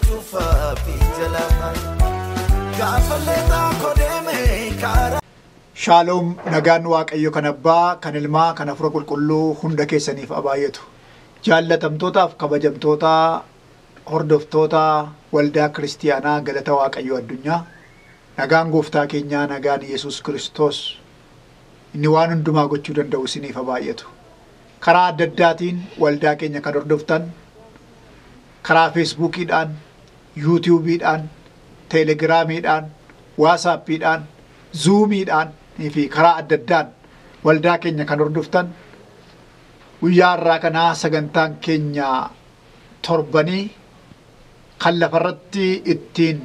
chufa pijalama gafaleta kodeme kara Shalom nagaan waaqayyo kan abbaa kan ilmaa kan afura qulqulluu hunda keessaniif abaayetu jaallatamtootaaf kabajamtoota hordoftoota waldaa kiristiyaanaa galata waaqayyo addunyaa nagaan gooftaa keenyaa nagaan Yesuus Kiristoos inni waan hundumaa gochuu danda'u isiniif abaayetu karaa adda addaatiin waldaa keenya kan hordoftan karaa Facebookiidhaan YouTubeidhaan Telegiraamiidhaan WhatsAppiidhaan Zoomiidhaan fi karaa adda addaan waldaa keenya kan hordoftan guyyaa irraa kanaa sagantaan keenya torbanii kan lafarratti ittiin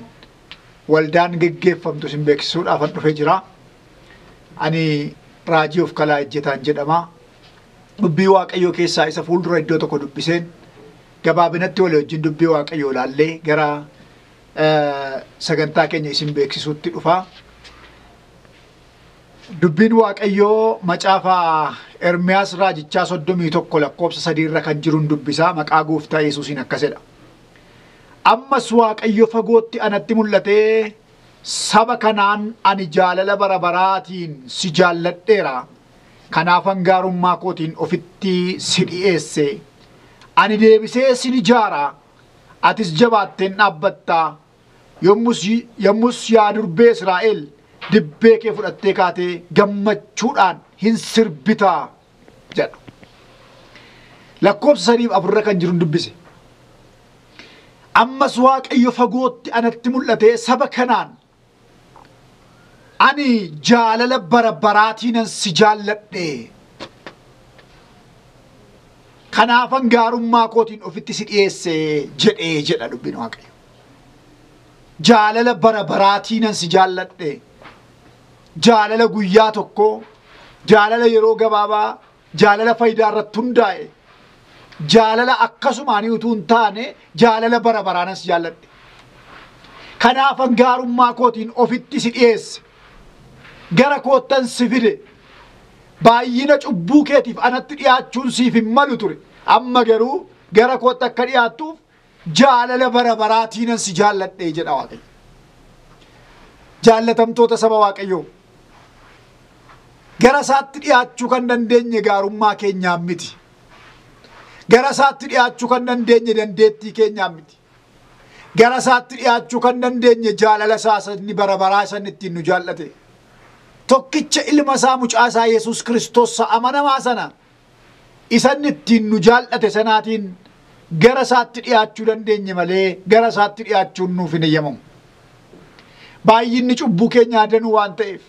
waldaan geggeeffamtu isin beeksisuudhaaf dhufee jira. Ani Raajii of Kalaa Ejjetaan jedhama. Dubbii Waaqayyoo keessaa isa fuuldura iddoo tokko dubbiseen gabaabinatti walii wajjin dubbii Waaqayyoo ilaallee gara sagantaa keenya isin beeksisuutti dhufa. Dubbiin Waaqayyoo macaafa Ermiyaas raajichaa 31 lakkoofsa 3 irra kan jiruun dubbisaa maqaa gooftaa Yesuusiin akkasedha. Ammas Waaqayyo fagootti anatti mul'atee saba kanaan ani jaalala bara baraatiin si jaalladheera. Kanaafan gaarummaa kootiin ofitti si dhi'eesse. Ani deebisee sin ijaara. Atis jabaatteen dhaabbattaa. Yommus yaa durbee Israa'el dibbee kee fudhattee kaatee gammachuudhaan hin sirbitaa jedha. Lakkoofsa 3-4 kan jiru dubbise. Ammas Waaqayyo fagootti anatti mul'atee saba kanaan ani jaalala bara baraatiin si jaalladhe. Kanaafan gaarummaa kootiin ofitti si dhi'eesse jedhee jedha dubbiin Waaqayyo. Jaalala bara baraatiin si jaalladhe. Jaalala guyyaa tokko, jaalala yeroo gabaabaa, jaalala faayidaa irratti hundaa'e, jaalala akkasumaan utuu hin taane jaalala bara baraanas jaalladhe. Kanaafan gaarummaa kootiin ofitti si dhi'eesse. Gara koottan si fide. Baay'ina cubbuu keetiif anatti dhiyaachuun siif hin malu ture. Amma garuu gara kootti akka dhiyaattuuf jaalala bara baraatiin si jaalladhe jedha Waaqayyo. Jaallatamtoota saba Waaqayyoo. Gara isaatti dhiyaachuu kan dandeenye gaarummaa keenyaan miti. Gara isaatti dhiyaachuu kan dandeenye dandeettii keenyaan miti. Gara isaatti dhiyaachuu kan dandeenye jaalala isaa inni bara baraa san ittiin nu jaallate. Tokkicha ilma isaa mucaa isaa Yesuus Kiristoos amanamaa sana isan ittiin nu jaallate sanaatiin gara isaatti dhiyaachuu dandeenye malee gara isaatti dhiyaachuun nuuf hin eeyyamamu. Baay'inni cubbuu keenyaa danuu waan ta'eef.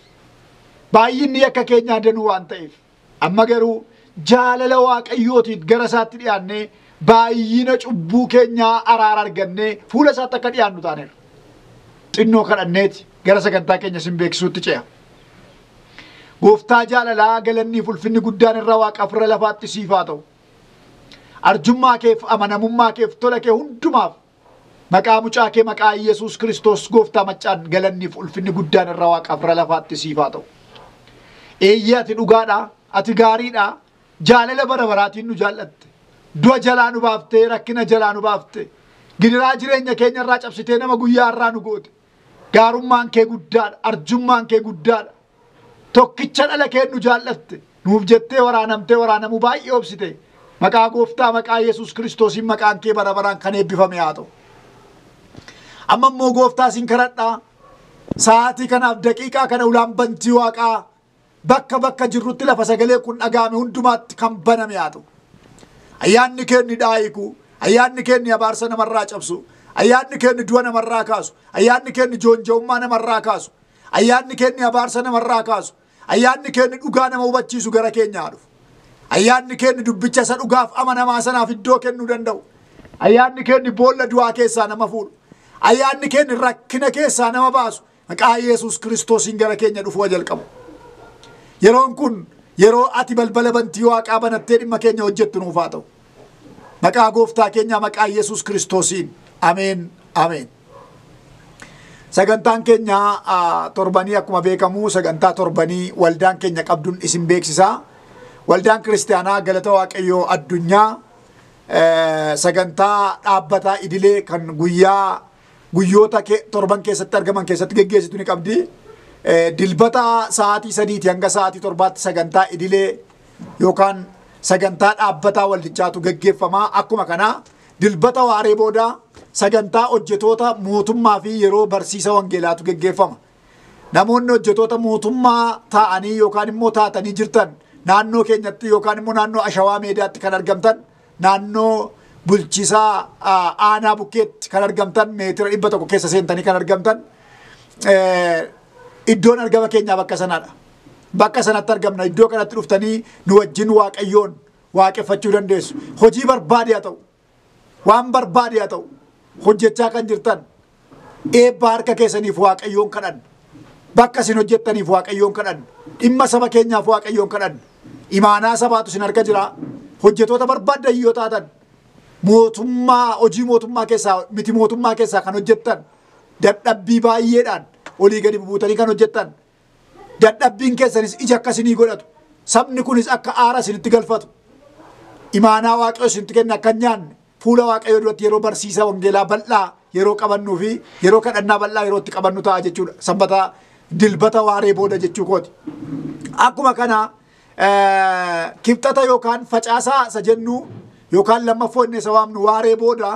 Baay'inni yakka keenyaa danuu waan ta'eef. Amma garuu jaalala Waaqayyootiin gara isaatti dhiyaannee baay'ina cubbuu keenyaa araara argannee fuula isaatti akka dhiyaannu taaneera. Xinnoo kadhanneeti gara sagantaa keenya isin beeksisuutti ce'a. Gooftaa jaalalaa galanniif ulfinni guddaan irra Waaqaaf irra lafaatti siif haa ta'u. Arjummaa keef amanamummaa keef tola kee hundumaaf maqaa mucaa kee maqaa Yesuus Kiristoos gooftaa maccaan galanniif ulfinni guddaan irra Waaqaaf irra lafaatti siif haa ta'u. Eeyyee ati dhugaadha, ati gaariidha, jaalala bara baraatiin nu jaallatte. Du'a jalaa nu baaftee, rakkina jalaa nu baafte. Gidiraa jireenya keenya irraa cabsitee nama guyyaa irraa nu goote. Gaarummaan kee guddaadha, arjummaan kee guddaadha. Tokkicha dhala kee nu jaallatte. Nuuf jettee waraanamuu baay'ee obsite. Maqaa gooftaa maqaa Yesuus Kiristoosiin maqaan kee bara baraan kan eebbifame haa ta'u. Amma immoo gooftaa isin kadhadhaa. Sa'aatii kanaaf daqiiqaa kana ulaan bantii Waaqaa bakka jirrutti lafa sagalee kun dhagaame hundumaatti kan baname haa ta'u. Ayyaanni kee ni dhaayiku, ayyaanni kee ni abaarsa namarraa cabsu, ayyaanni kee ni du'a namarraa kaasu, ayyaanni kee ni joonja'ummaa namarraa kaasu, ayyaanni kee ni abaarsa namarraa kaasu, ayyaanni kee ni dhugaa nama hubachiisu gara keenyaa dhufu. Ayyaanni kee ni dubbicha isa dhugaaf amanamaa sanaaf iddoo kennuu danda'u. Ayyaanni kee ni boolla du'aa keessaa nama fuudhu. Ayyaanni kee ni rakkina keessaa nama baasu. Maqaa Yesuus Kiristoosiin gara keenya dhufuu jalqabu. Yeroon kun yeroo ati balbala bantii Waaqaa banattee dhimma keenya hojjettu nuuf haa ta'u. Maqaa gooftaa keenyaa maqaa Yesuus Kiristoosiin. Ameen. Ameen. Sagantaan keenya torbanii akkuma beekamu sagantaa torbanii waldaan keenya qabduun isin beeksisaa. Waldaan kiristaanaa galata Waaqayyoo addunyaa sagantaa dhaabbataa idilee kan guyyoota torban keessatti argaman keessatti geggeessitu ni qabdi. Dilbata sa'aatii 3 hanga sa'aatii 7 sagantaa idilee yookaan sagantaa dhaabbataa waldichaatu geggeeffama. Akkuma kana dilbata waaree booda sagantaa hojjetoota mootummaa fi yeroo barsiisa wangeelaatu geggeeffama. Namoonni hojjetoota mootummaa ta'anii yookaan immoo taatanii jirtan naannoo keenyatti yookaan immoo naannoo Ashawaa Meedaatti kan argamtan, naannoo bulchisaa aanaa bukkeetti kan argamtan, meetira 100 keessa seentanii kan argamtan, iddoon argama keenyaa bakka sanaadha. Bakka sanatti argamna. Iddoo kanatti dhuftanii nu wajjin Waaqayyoon waaqeffachuu dandeessu. Hojii barbaade haa ta'u, waan barbaade haa ta'u hojjechaa kan jirtan eebba harka keessaniif Waaqayyoon kadhan. Bakka isin hojjettaniif Waaqayyoon kadhan. Dhimma saba keenyaaf Waaqayyoon kadhan. Imaanaa sabaatu isin harka jira. Hojjetoota barbaaddan yoo taatan mootummaa, hojii mootummaa keessaa miti mootummaa keessaa kan hojjettan, dadhabbii baay'eedhaan olii gadi bubuutanii kan hojjettan, dadhabbiin keessanis ija akkasinii godhatu. Sabni kunis akka aara isinitti galfatu. Imaanaa Waaqayyo isinitti kenna akka nyaanne fuula Waaqayyo duratti yeroo barsiisa wangeelaa bal'aa yeroo qabannuu fi yeroo kadhannaa bal'aa yeroo itti qabannu ta'a jechuudha. Sanbata dilbata waaree booda jechuu kooti. Akkuma kana kibxata yookaan facaasaa isa jennu yookaan lammaffoo inni isa waamnu waaree booda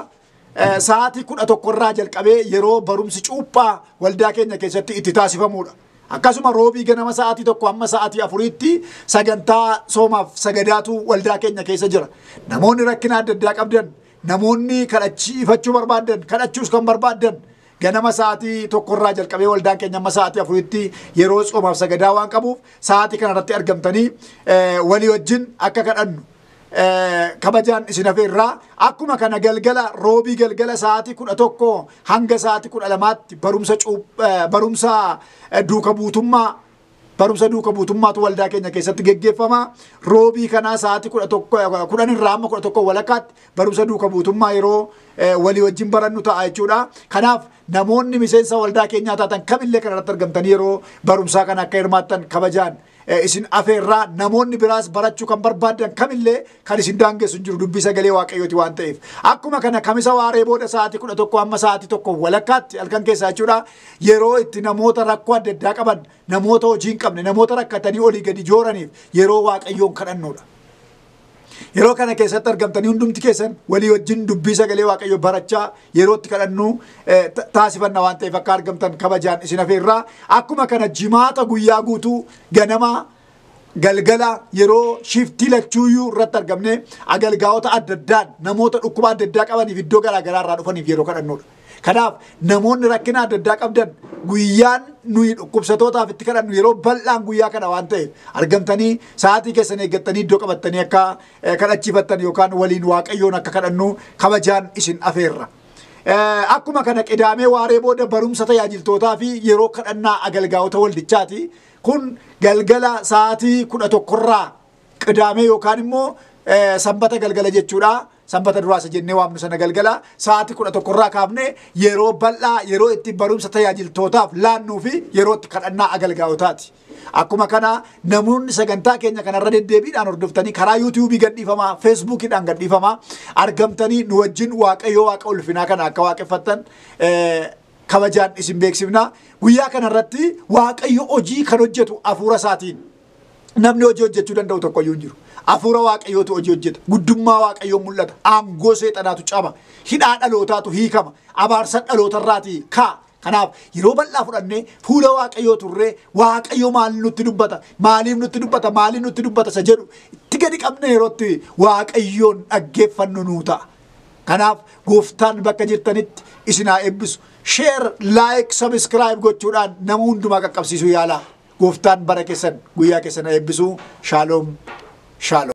sa'aatii 11 irraa jalqabee yeroo barumsi cuuphaa waldaa keenya keessatti itti taasifamudha. Akkasuma roobii ganama sa'aatii 1 hamma sa'aatii 4tti sagantaa soomaaf sagadaatu waldaa keenya keessa jira. Namoonni rakkina adda addaa qabdan, namoonni kadhachiifachuu barbaadan, kadhachuus kan barbaadan ganama sa'aatii 1 irraa jalqabee waldaan keenya amma sa'aatii 4tti yeroo soomaaf sagadaa waan qabuuf sa'aatii kanarratti argamtanii walii wajjin akka kadhannu kabajaan isin hafeerraa. Akkuma kana galgala roobii galgala sa'aatii 11 hanga sa'aatii 12tti barumsa duuka buutummaatu waldaa keenya keessatti geggeeffama. Roobii kanaa sa'aatii 10 irraa hamma 11 walakkaatti barumsa duuka buutummaa yeroo walii wajjin barannu ta'a jechuudha. Kanaaf namoonni miseensa waldaa keenyaa taatan kamillee kanarratti argamtanii yeroo barumsaa kana akka hirmaattan kabajaan isin afeerraa. Namoonni biraas barachuu kan barbaadan kamillee kan isin daangessu hin jiru, dubbii sagalee Waaqayyooti waan ta'eef. Akkuma kana kamisa waaree booda sa'aatii 11 hamma sa'aatii 1 walakkaatti halkan keessaa jechuudha yeroo itti namoota rakkoo adda addaa qaban, namoota hojii hin qabne, namoota rakkatanii olii gadi jooraniif yeroo Waaqayyoon kadhannuudha. Yeroo kana keessatti argamtanii hundumti keessan walii wajjin dubbii sagalee Waaqayyoo barachaa yeroo itti kadhannu taasifanna waan ta'eef akka argamtan kabajaan isin hafeerraa. Akkuma kana jimaata guyyaa guutuu ganama galgala yeroo shiftii lachuuyyuu irratti argamne agalgaa'ota adda addaan namoota dhukkuba adda addaa qabaniif iddoo garaagaraa irraa dhufaniif yeroo kadhannuudha. Kanaaf namoonni rakkina adda addaa qabdan guyyaan nuyi dhukkubsatootaaf itti kadhannu yeroo bal'aan guyyaa kana waan ta'eef argamtanii sa'aatii keessan eeggattanii iddoo qabattanii akka kadhachiifattan yookaan waliin Waaqayyoon akka kadhannu kabajaan isin afeerra. Akkuma kana qidaamee waaree booda barumsa tajaajiltootaa fi yeroo kadhannaa agalgaa'ota waldichaati. Kun galgala sa'aatii 11 irraa qidaamee yookaan immoo sanbata galgala jechuudha. Sanbata duraasa jennee waamnu sana galgala sa'aatii 11 irraa kaafne yeroo bal'aa yeroo itti barumsa tajaajiltootaaf laannuu fi yeroo itti kadhannaa agalgaa'otaati. Akkuma kana namoonni sagantaa keenya kanarra deddeebiidhaan hordoftanii karaa yuutuubii gadhiifamaa, feesbuukiidhaan gadhiifamaa argamtanii nu wajjin Waaqayyoo Waaqa ulfinaa kana akka waaqeffattan kabajaan isin beeksifna. Guyyaa kanarratti Waaqayyo hojii kan hojjetu hafuura isaatiin. Namni hojii hojjechuu danda'u tokkoyyuu hin jiru. Hafuura Waaqayyootu hojii hojjeta. Guddummaa Waaqayyoo mul'ata. Aangoo seexanaatu caba. Hidhaa dhalootaatu hiikama. Abaarsa dhalootarraati ka'a. Kanaaf yeroo bal'aa fudhannee fuula Waaqayyoo turree Waaqayyo maal nutti dubbata? Maaliif nutti dubbata? Maaliif nutti dubbata? Isa jedhu itti gadi qabne yerootti Waaqayyoon dhaggeeffannu nuu ta'a. Kanaaf gooftaan bakka jirtanitti isin haa eebbisu. Share, like, subscribe gochuudhaan nama hundumaa qaqqabsiisuu yaalaa. Gooftaan bara keessan guyyaa keessan haa eebbisu. Shalom. Shalom.